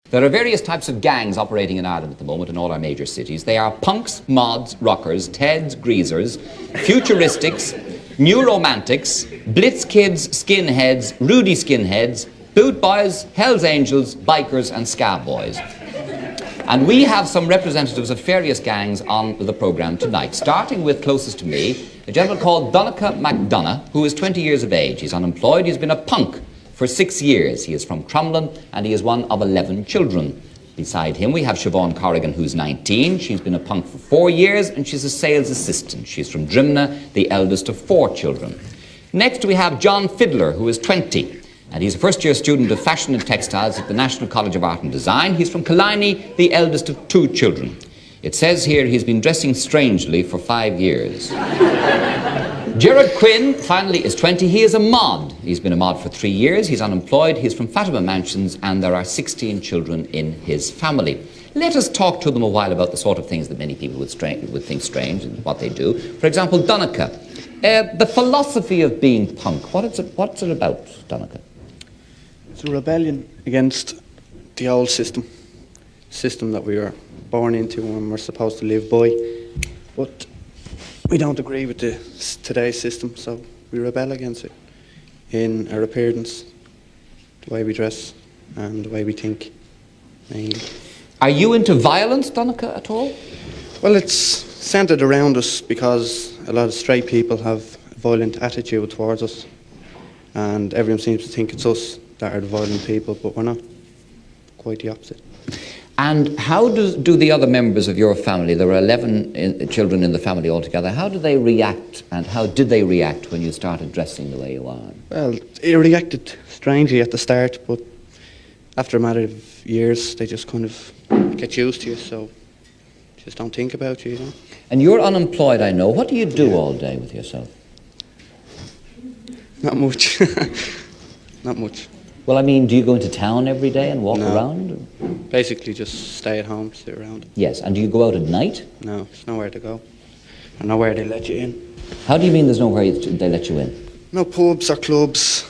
There are various types of gangs operating in Ireland at the moment in all our major cities. They are punks, mods, rockers, Teds, greasers, futuristics, new romantics, blitz kids, skinheads, Rudy skinheads, boot boys, Hells Angels, bikers and scab boys. And we have some representatives of various gangs on the programme tonight, starting with, closest to me, a gentleman called Donnacha McDonough, who is 20 years of age. He's unemployed. He's been a punk for 6 years. He is from Crumlin and he is one of 11 children. Beside him we have Siobhan Corrigan, who's 19. She's been a punk for 4 years and she's a sales assistant. She's from Drimna, the eldest of 4 children. Next we have John Fiddler, who is 20 and he's a first-year student of fashion and textiles at the National College of Art and Design. He's from Killiney, the eldest of 2 children. It says here he's been dressing strangely for 5 years. Gerard Quinn, finally, is 20. He is a mod. He's been a mod for 3 years. He's unemployed. He's from Fatima Mansions, and there are 16 children in his family. Let us talk to them a while about the sort of things that many people would think strange and what they do. For example, Donnacha, the philosophy of being punk, what's it about, Donnacha? It's a rebellion against the old system that we were born into and we're supposed to live by. But we don't agree with today's system, so we rebel against it in our appearance, the way we dress, and the way we think, mainly. Are you into violence, Donnacha, at all? Well, it's centred around us because a lot of straight people have a violent attitude towards us, and everyone seems to think it's us that are the violent people, but we're not. Quite the opposite. And how do the other members of your family, there were 11 children in the family altogether, how do they react and how did they react when you started dressing the way you are? Well, it reacted strangely at the start, but after a matter of years, they just kind of get used to you, so just don't think about you, you know. And you're unemployed, I know. What do you do all day with yourself? Not much. Not much. Well, I mean, do you go into town every day and walk around? Basically just stay at home, sit around. Yes, and do you go out at night? No, there's nowhere to go. And nowhere they let you in. How do you mean there's nowhere they let you in? No pubs or clubs,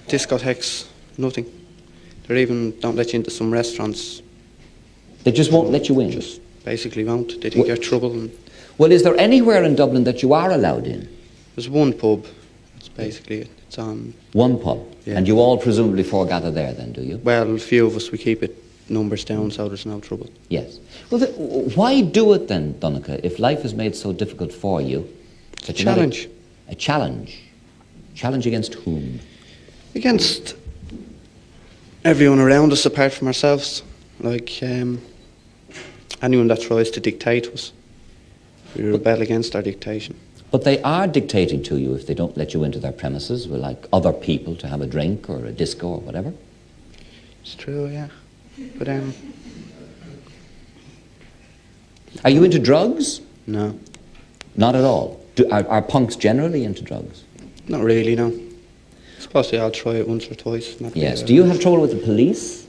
discotheques, nothing. They even don't let you into some restaurants. They just won't let you in? Just basically won't. They think you're trouble. Well, is there anywhere in Dublin that you are allowed in? There's one pub. That's basically it. It's on... One pub? Yeah. And you all presumably foregather there then, do you? Well, a few of us, we keep it numbers down so there's no trouble. Yes. Well, why do it then, Donnacha, if life is made so difficult for you? It's a challenge. A challenge? Challenge against whom? Against everyone around us apart from ourselves. Like anyone that tries to dictate us. We rebel against our dictation. But they are dictating to you if they don't let you into their premises with like other people to have a drink or a disco or whatever. It's true, yeah. But are you into drugs? No. Not at all? Are punks generally into drugs? Not really, no. Supposedly I'll try it once or twice. Yes. Do you have trouble with the police?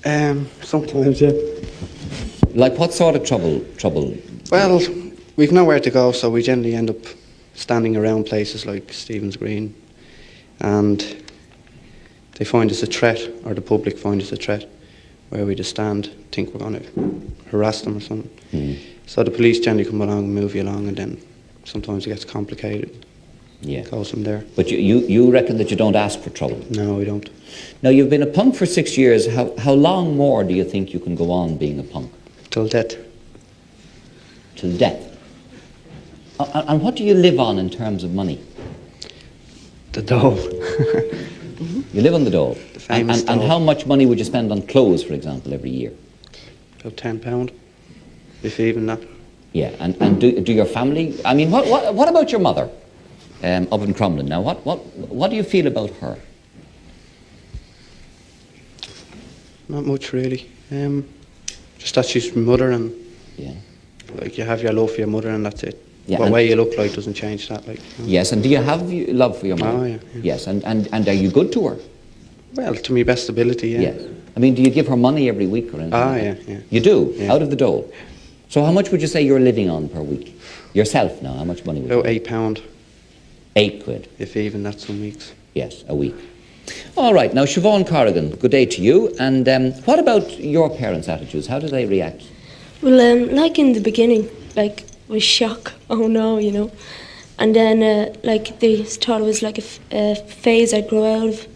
Sometimes, yeah. Like what sort of trouble? Well, we've nowhere to go, so we generally end up standing around places like Stephen's Green, and they find us a threat, or the public find us a threat, where we just stand, think we're going to harass them or something. Mm. So the police generally come along and move you along, and then sometimes it gets complicated. Yeah. It goes from there. But you reckon that you don't ask for trouble? No, we don't. Now, you've been a punk for 6 years. How long more do you think you can go on being a punk? Till death. Till death? And what do you live on in terms of money? The dole. You live on the dole? The famous dole. And how much money would you spend on clothes, for example, every year? About £10, if even that. Yeah, and do your family... I mean, what about your mother up in Crumlin now? What do you feel about her? Not much, really. Just that she's my mother, and yeah, like you have your love for your mother, and that's it. Yeah, what way you look like doesn't change that. Like, you know. Yes, and do you have love for your mother? Oh, yeah. Yes, and are you good to her? Well, to my best ability, yeah. Yes. I mean, do you give her money every week or anything? Yeah. You do? Yeah. Out of the dole? So how much would you say you're living on per week? Yourself now, how much money would you About £8. £8? If even that, some weeks. Yes, a week. All right, now Siobhan Corrigan, good day to you. And what about your parents' attitudes? How do they react? Well, like in the beginning, like, was shock, oh no, you know. And then, like, they thought it was like a phase I'd grow out of.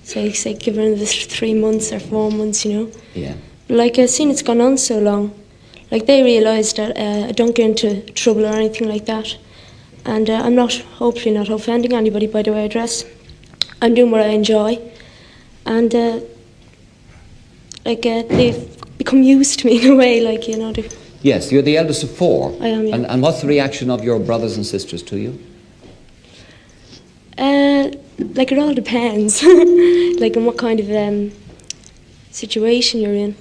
So, like, say, give her another 3 months or 4 months, you know. Yeah. But, like, seeing it's gone on so long, like, they realised that I don't get into trouble or anything like that. And I'm hopefully not offending anybody by the way I dress. I'm doing what I enjoy. And, like, they've become used to me in a way, like, you know. Yes, you're the eldest of 4. I am, yeah. And what's the reaction of your brothers and sisters to you? Like, it all depends, like, in what kind of situation you're in.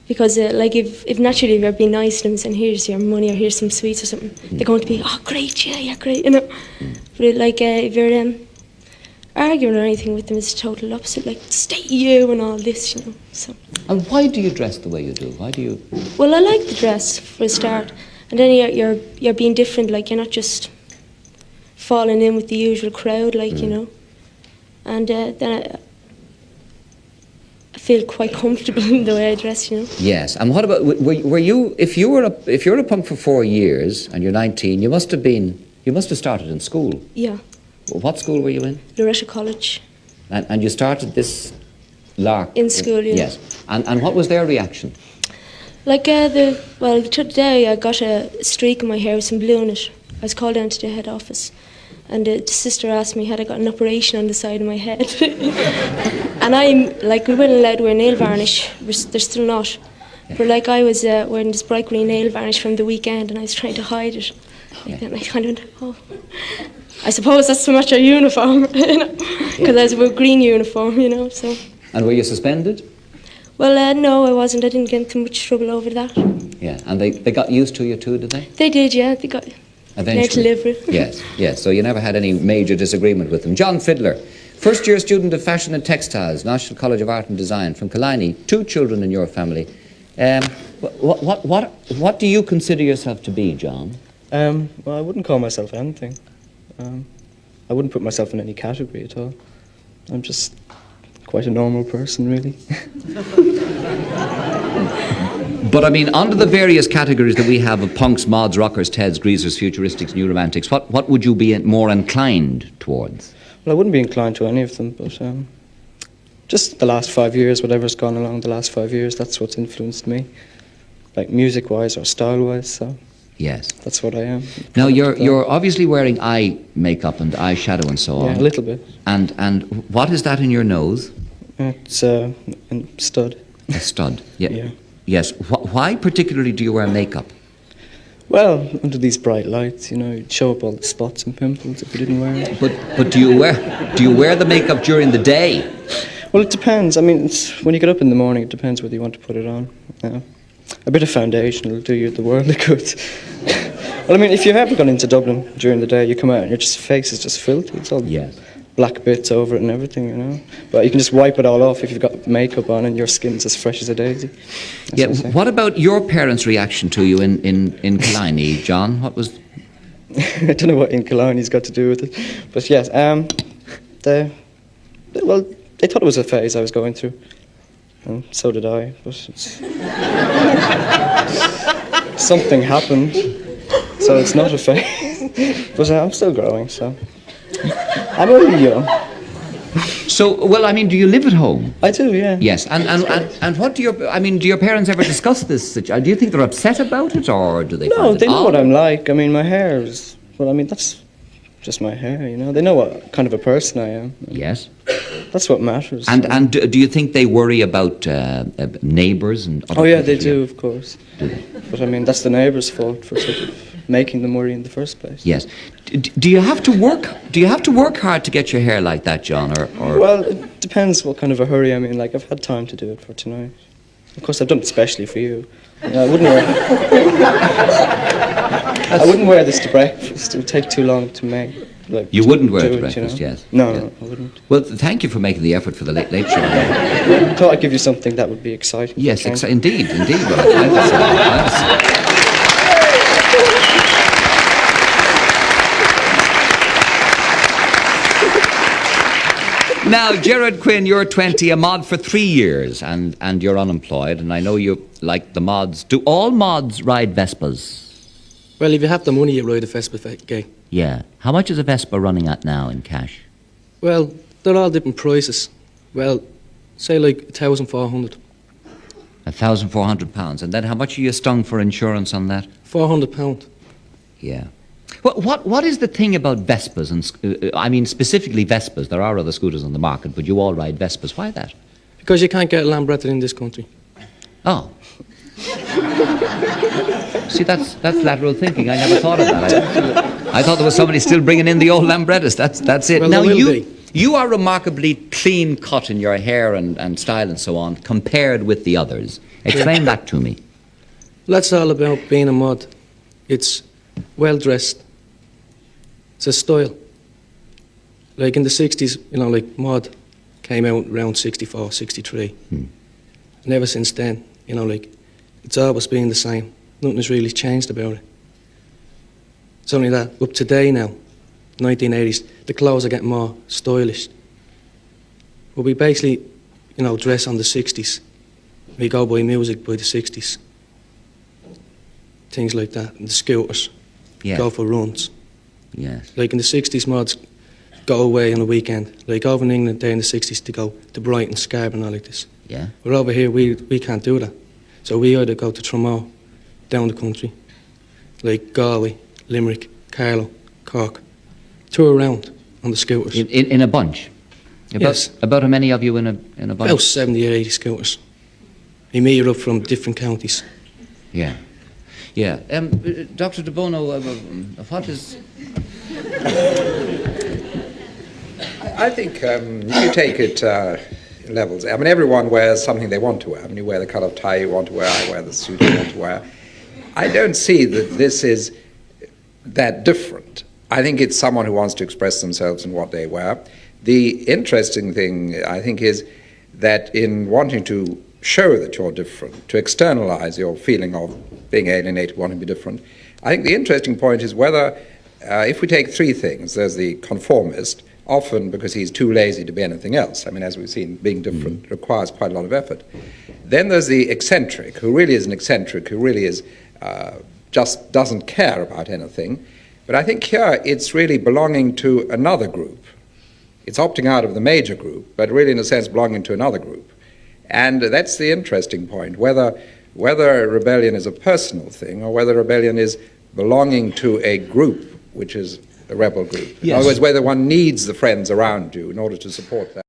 Because, like, if naturally you're being nice to them, saying, here's your money, or here's some sweets or something, they're going to be, oh, great, yeah, great, you know. But, like, if you're arguing or anything with them, it's the total opposite, like, stay you and all this, you know, so. And why do you dress the way you do? Why do you... Well, I like the dress, for a start. And then you're being different, like, you're not just falling in with the usual crowd, like, you know. And then I feel quite comfortable in the way I dress, you know. Yes, and what about, were you, if you're a punk for 4 years and you're 19, you must have started in school. Yeah. What school were you in? Loretta College. And you started this lark? In school, yeah. Yes. And what was their reaction? Like, today I got a streak in my hair with some blue in it. I was called down to the head office. And the sister asked me had I got an operation on the side of my head. And we weren't allowed to wear nail varnish. They're still not. But, like, I was wearing this bright green nail varnish from the weekend and I was trying to hide it. Like that, and I kind of went, oh. I suppose that's to match our uniform, you know, because I was a green uniform, you know, so. And were you suspended? Well, no, I wasn't. I didn't get into much trouble over that. Yeah, and they got used to you too, did they? They did, yeah. They got learned to live with. Yes. So you never had any major disagreement with them. John Fiddler, first-year student of Fashion and Textiles, National College of Art and Design from Killiney. 2 children in your family. What do you consider yourself to be, John? Well, I wouldn't call myself anything. I wouldn't put myself in any category at all. I'm just quite a normal person, really. But I mean, under the various categories that we have of punks, mods, rockers, teds, greasers, futuristics, new romantics, what would you be more inclined towards? Well, I wouldn't be inclined to any of them, but just the last 5 years, whatever's gone along the last 5 years, that's what's influenced me, like music-wise or style-wise, so... Yes. That's what I am. Now, you're obviously wearing eye makeup and eyeshadow and so on. Yeah, a little bit. And what is that in your nose? It's a stud. A stud, yeah. Yeah. Yes. Why particularly do you wear makeup? Well, under these bright lights, you know, you'd show up all the spots and pimples if you didn't wear it. But do you wear the makeup during the day? Well, it depends. I mean, when you get up in the morning, it depends whether you want to put it on. A bit of foundation will do you the world of good. Well, I mean, if you've ever gone into Dublin during the day, you come out and your face is just filthy. It's all black bits over it and everything, you know. But you can just wipe it all off if you've got makeup on and your skin's as fresh as a daisy. What about your parents' reaction to you in Killiney, John? What was... I don't know what in Killiney's got to do with it. But yes, they thought it was a phase I was going through. And so did I, but something happened, so it's not a phase. But I'm still growing, so I'm only young. So, well, I mean, do you live at home? I do, yeah. Yes, and what do your parents ever discuss this? Do you think they're upset about it, or do they? No, they know what I'm like. I mean, my hair is. Well, I mean, that's just my hair, you know. They know what kind of a person I am. Yes. That's what matters. And do you think they worry about neighbours and other people? They do, of course. Do they? But I mean, that's the neighbours' fault for sort of making them worry in the first place. Yes. Do you have to work? Do you have to work hard to get your hair like that, John? Or? Well, it depends what kind of a hurry I'm in. Like, I've had time to do it for tonight. Of course, I've done it specially for you. I wouldn't wear. I wouldn't wear this to breakfast. It would take too long to make. Like, you wouldn't wear it to breakfast, you know? Yes. No, I wouldn't. Well, thank you for making the effort for the late show. I thought I'd give you something that would be exciting. Yes, indeed. Well, Now, Gerard Quinn, you're 20, a mod for 3 years, and you're unemployed, and I know you like the mods. Do all mods ride Vespas? Well, if you have the money, you ride a Vespa, Gay. Yeah. How much is a Vespa running at now in cash? Well, they're all different prices. Well, say like 1,400. £1,400, and then how much are you stung for insurance on that? £400. Yeah. What is the thing about Vespas? And I mean, specifically Vespas. There are other scooters on the market, but you all ride Vespas. Why that? Because you can't get a Lambretta in this country. Oh. See, that's lateral thinking. I never thought of that. I thought there was somebody still bringing in the old Lambrettas. That's it. Well, now, there will be. You are remarkably clean cut in your hair and style and so on, compared with the others. Explain that to me. That's all about being a mod. It's well dressed. It's a style. Like in the 60s, you know, like mod came out around 64, 63. And ever since then, you know, like, it's always been the same. Nothing has really changed about it. It's only that up today now, 1980s, the clothes are getting more stylish. But we basically, you know, dress on the 60s. We go by music by the 60s. Things like that. And the scooters. Yeah. Go for runs. Yes. Like in the 60s, mods go away on a weekend. Like over in England, there in the 60s, to go to Brighton, Scarborough and all like this. Yeah. But over here, we can't do that. So we either go to Tremor, down the country, like Galway, Limerick, Carlow, Cork, tour around on the scooters. In a bunch? Yes. About how many of you in a bunch? About 70 or 80 scooters. We meet up from different counties. Yeah. Yeah. Dr. De Bono, what is... I think if you take it levels, I mean, everyone wears something they want to wear. I mean, you wear the colour of tie you want to wear, I wear the suit I want to wear. I don't see that this is that different. I think it's someone who wants to express themselves in what they wear. The interesting thing, I think, is that in wanting to show that you're different, to externalize your feeling of being alienated, wanting to be different, I think the interesting point is whether, if we take three things, there's the conformist, often because he's too lazy to be anything else. I mean, as we've seen, being different requires quite a lot of effort. Then there's the eccentric, who really is an eccentric, who really is just doesn't care about anything. But I think here it's really belonging to another group. It's opting out of the major group, but really in a sense belonging to another group. And that's the interesting point, whether rebellion is a personal thing or whether rebellion is belonging to a group, which is a rebel group. Yes. In other words, whether one needs the friends around you in order to support that.